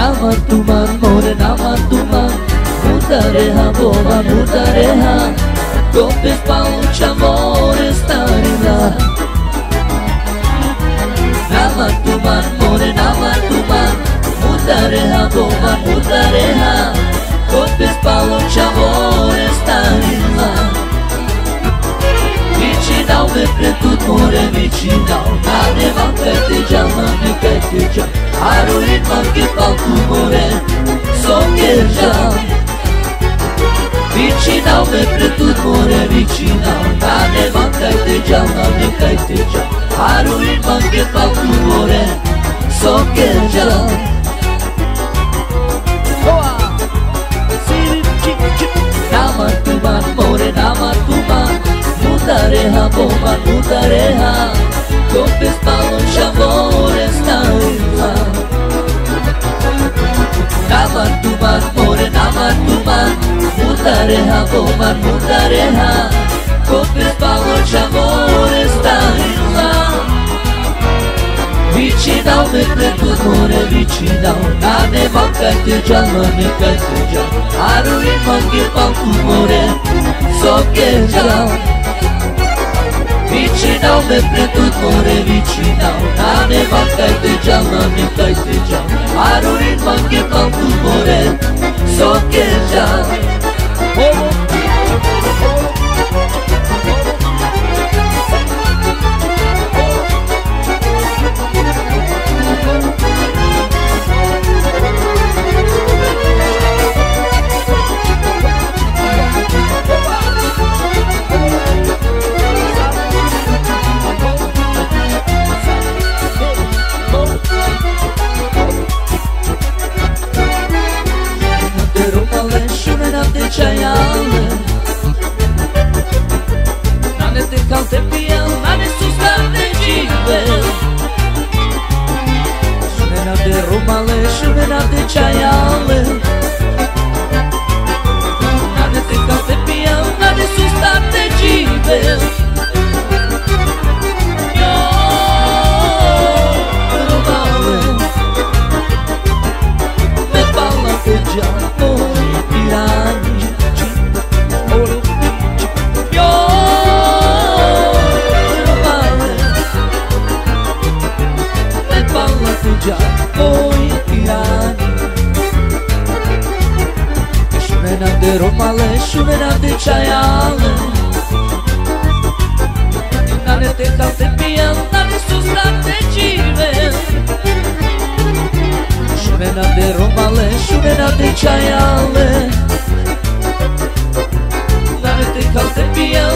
Namatuman more namatuman, mutareha bova mutareha, kopes paucha more starila. Namatuman more namatuman, mutareha bova mutareha, kopes paucha more starila. Vicinau me pretut more vicinau, nane mancăteja, mancăteja, aruit manche palcu more, soccherja. Vicinau me pretut more vicinau, nane mancăteja, mancăteja, aruit manche palcu more, soccherja. Namatuman more namatuman, mutareha boman mutareha, kopes paucha more starila. Namatuman more namatuman, mutareha boman mutareha, kopes paucha more starila. Vicinau me pretut more vicinau, nane mancăteja, mancăteja, aruit manche palcu more, soccherja. Vicinau me pretut more vicinau, nane mancăteja, mancăteja, aruit manche palcu more, soccherja. Ceaială, nane te calte pe el, nane sus de givel. Șumena de rumale, șumena de ceaială, nane te calte pe el, nane sus de givel. Rumale, me parla pe geamă, pirani. Oi pirani, șumena de romale, șumena de ceaială, nane te calte pe el, nane sus de givel. Șumena de romale, șumena de ceaială, nane te calte pe el,